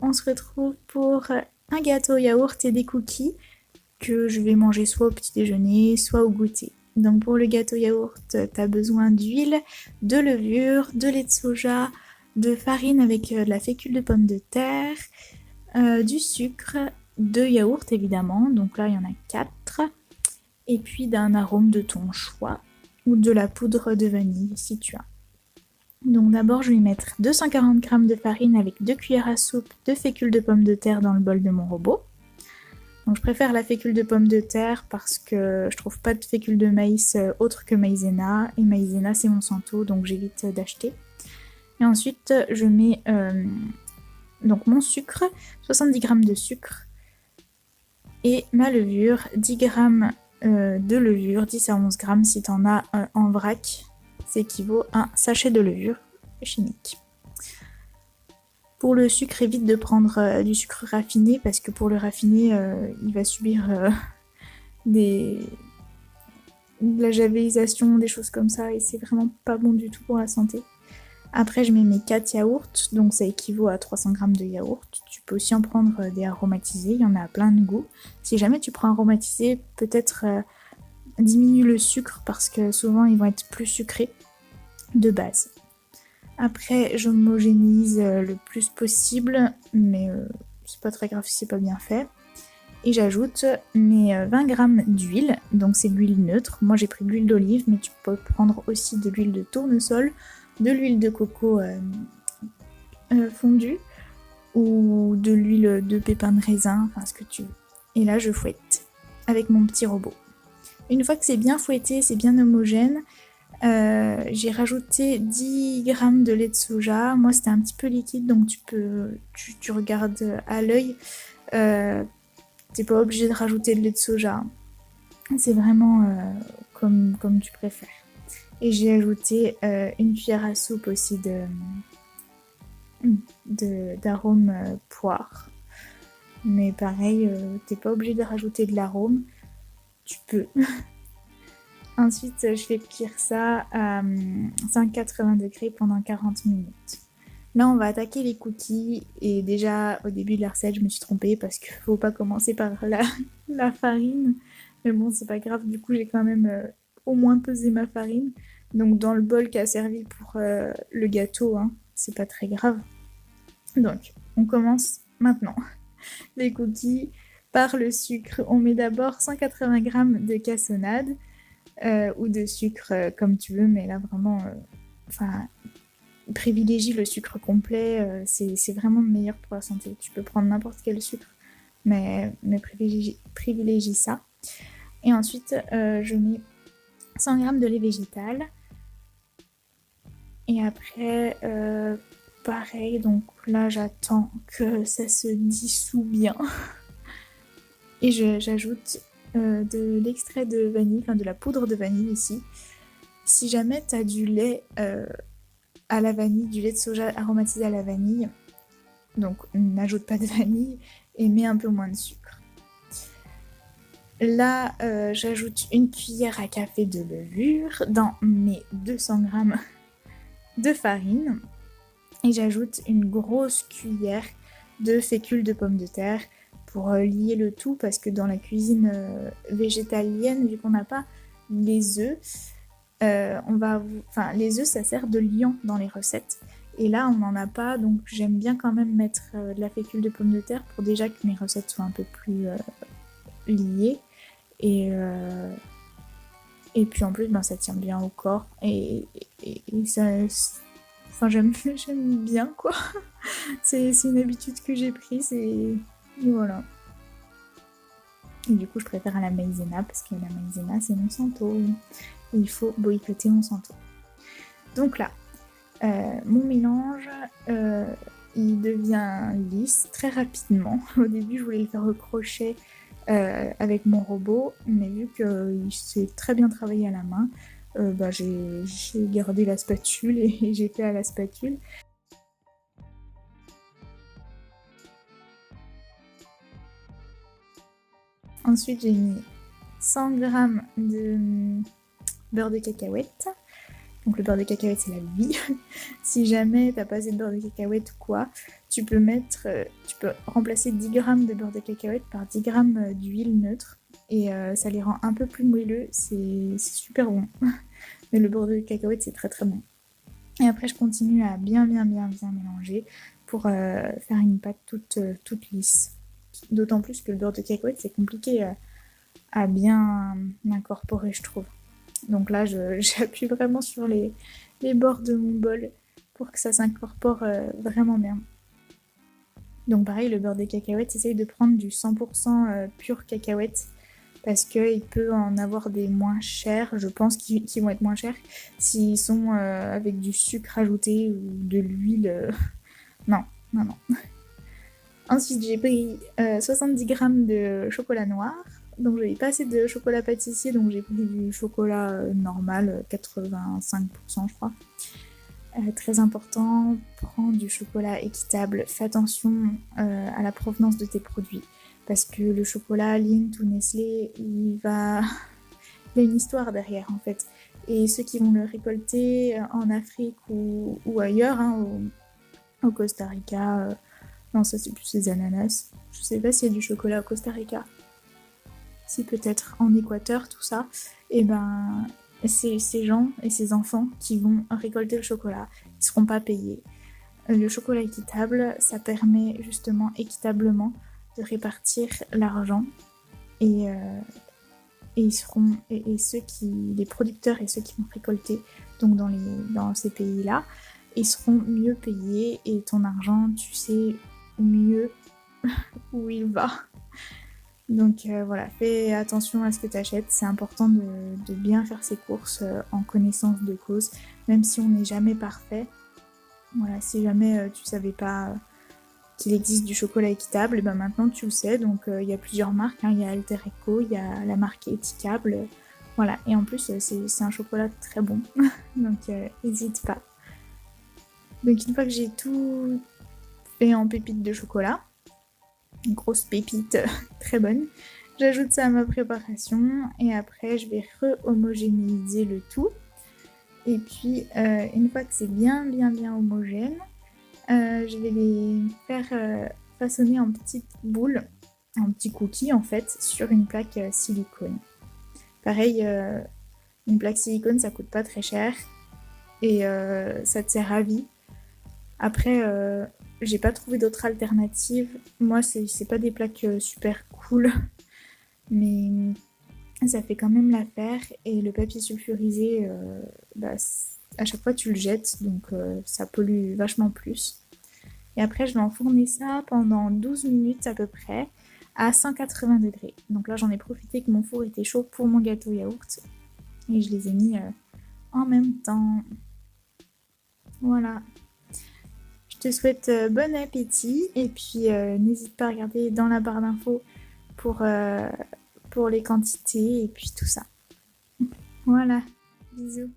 on se retrouve pour un gâteau au yaourt et des cookies que je vais manger soit au petit déjeuner, soit au goûter. Donc pour le gâteau yaourt, t'as besoin d'huile, de levure, de lait de soja, de farine avec de la fécule de pomme de terre, du sucre, de yaourt évidemment, donc là il y en a 4, et puis d'un arôme de ton choix, ou de la poudre de vanille si tu as. Donc d'abord je vais mettre 240 g de farine avec 2 cuillères à soupe de fécule de pomme de terre dans le bol de mon robot. Donc je préfère la fécule de pomme de terre parce que je trouve pas de fécule de maïs autre que maïzena, et maïzena c'est Monsanto donc j'évite d'acheter. Et ensuite je mets donc mon sucre, 70 g de sucre, et ma levure, 10 g de levure, 10 à 11 g si t'en as en vrac, ça équivaut à un sachet de levure chimique. Pour le sucre, évite de prendre du sucre raffiné parce que pour le raffiné, il va subir de la javélisation, des choses comme ça, et c'est vraiment pas bon du tout pour la santé. Après, je mets mes 4 yaourts, donc ça équivaut à 300 g de yaourt. Tu peux aussi en prendre des aromatisés, il y en a à plein de goûts. Si jamais tu prends aromatisé, peut-être diminue le sucre parce que souvent ils vont être plus sucrés de base. Après, j'homogénise le plus possible, mais c'est pas très grave si c'est pas bien fait. Et j'ajoute mes 20 g d'huile, donc c'est de l'huile neutre. Moi j'ai pris de l'huile d'olive, mais tu peux prendre aussi de l'huile de tournesol, de l'huile de coco fondue, ou de l'huile de pépins de raisin, enfin ce que tu veux. Et là je fouette avec mon petit robot. Une fois que c'est bien fouetté, c'est bien homogène, j'ai rajouté 10 g de lait de soja. Moi c'était un petit peu liquide donc tu regardes à l'œil. T'es pas obligé de rajouter de lait de soja. C'est vraiment comme tu préfères. Et j'ai ajouté une cuillère à soupe aussi d'arôme poire. Mais pareil, t'es pas obligé de rajouter de l'arôme. Tu peux. Ensuite, je fais cuire ça à 180 degrés pendant 40 minutes. Là, on va attaquer les cookies. Et déjà, au début de la recette, je me suis trompée parce qu'il faut pas commencer par la farine. Mais bon, c'est pas grave. Du coup, j'ai quand même au moins pesé ma farine. Donc, dans le bol qui a servi pour le gâteau, hein, c'est pas très grave. Donc, on commence maintenant. Les cookies par le sucre. On met d'abord 180 g de cassonade. Ou de sucre comme tu veux, mais là vraiment privilégie le sucre complet, c'est vraiment meilleur pour la santé. Tu peux prendre n'importe quel sucre, mais privilégie ça. Et ensuite je mets 100 g de lait végétal, et après pareil, donc là j'attends que ça se dissout bien et j'ajoute de l'extrait de vanille, enfin de la poudre de vanille ici. Si jamais tu as du lait à la vanille, du lait de soja aromatisé à la vanille, donc n'ajoute pas de vanille et mets un peu moins de sucre. Là, j'ajoute une cuillère à café de levure dans mes 200 g de farine et j'ajoute une grosse cuillère de fécule de pomme de terre pour lier le tout, parce que dans la cuisine végétalienne, vu qu'on n'a pas les œufs, les œufs ça sert de liant dans les recettes, et là on n'en a pas, donc j'aime bien quand même mettre de la fécule de pomme de terre pour déjà que mes recettes soient un peu plus liées, et puis en plus ça tient bien au corps, et ça, j'aime bien quoi. c'est une habitude que j'ai prise, et voilà. Et du coup, je préfère à la maïzena parce que la maïzena, c'est Monsanto. Et il faut boycotter Monsanto. Donc là, mon mélange, il devient lisse très rapidement. Au début, je voulais le faire au crochet avec mon robot, mais vu qu'il s'est très bien travaillé à la main, j'ai gardé la spatule et j'ai fait à la spatule. Ensuite, j'ai mis 100 g de beurre de cacahuète Donc le beurre de cacahuète c'est la vie. Si jamais t'as pas assez de beurre de cacahuète ou quoi, tu peux remplacer 10 grammes de beurre de cacahuète par 10 grammes d'huile neutre et ça les rend un peu plus moelleux, c'est super bon. Mais le beurre de cacahuète c'est très très bon. Et après je continue à bien mélanger pour faire une pâte toute lisse. D'autant plus que le beurre de cacahuète c'est compliqué à bien incorporer je trouve. Donc là j'appuie vraiment sur les bords de mon bol pour que ça s'incorpore vraiment bien. Donc pareil, le beurre de cacahuète, essaye de prendre du 100% pur cacahuète parce qu'il peut en avoir des moins chers, je pense qu'ils vont être moins chers s'ils sont avec du sucre ajouté ou de l'huile. Non. Ensuite, j'ai pris 70 grammes de chocolat noir. Donc j'avais pas assez de chocolat pâtissier, donc j'ai pris du chocolat normal, 85% je crois. Très important, prends du chocolat équitable. Fais attention à la provenance de tes produits. Parce que le chocolat Lindt ou Nestlé, il a une histoire derrière en fait. Et ceux qui vont le récolter en Afrique ou ailleurs, hein, au Costa Rica, non ça c'est plus les ananas. Je sais pas s'il y a du chocolat au Costa Rica. Si peut-être en Équateur, tout ça. Et ben c'est ces gens et ces enfants qui vont récolter le chocolat. Ils seront pas payés. Le chocolat équitable, ça permet justement équitablement de répartir l'argent et ils seront les producteurs et ceux qui vont récolter donc dans ces pays-là, ils seront mieux payés et ton argent, tu sais mieux où il va. Donc voilà, fais attention à ce que tu achètes, c'est important de bien faire ses courses en connaissance de cause, même si on n'est jamais parfait. Voilà, si jamais tu savais pas qu'il existe du chocolat équitable, et ben maintenant tu le sais, donc il y a plusieurs marques, hein. Il y a Alter Eco, il y a la marque Étiquable, voilà, et en plus c'est un chocolat très bon, donc n'hésite pas. Donc une fois que j'ai tout fait en pépites de chocolat, une grosse pépite très bonne, j'ajoute ça à ma préparation et après je vais re-homogénéiser le tout. Et puis une fois que c'est bien homogène, je vais les faire façonner en petites boules, en petits cookies en fait, sur une plaque silicone. Pareil, une plaque silicone ça coûte pas très cher et ça te sert à vie. Après, j'ai pas trouvé d'autres alternatives. Moi, c'est pas des plaques super cool, mais ça fait quand même l'affaire. Et le papier sulfurisé, à chaque fois tu le jettes, donc ça pollue vachement plus. Et après, je vais enfourner ça pendant 12 minutes à peu près, à 180 degrés. Donc là, j'en ai profité que mon four était chaud pour mon gâteau yaourt. Et je les ai mis en même temps. Voilà. Je te souhaite bon appétit et puis n'hésite pas à regarder dans la barre d'infos pour les quantités et puis tout ça. Voilà, bisous.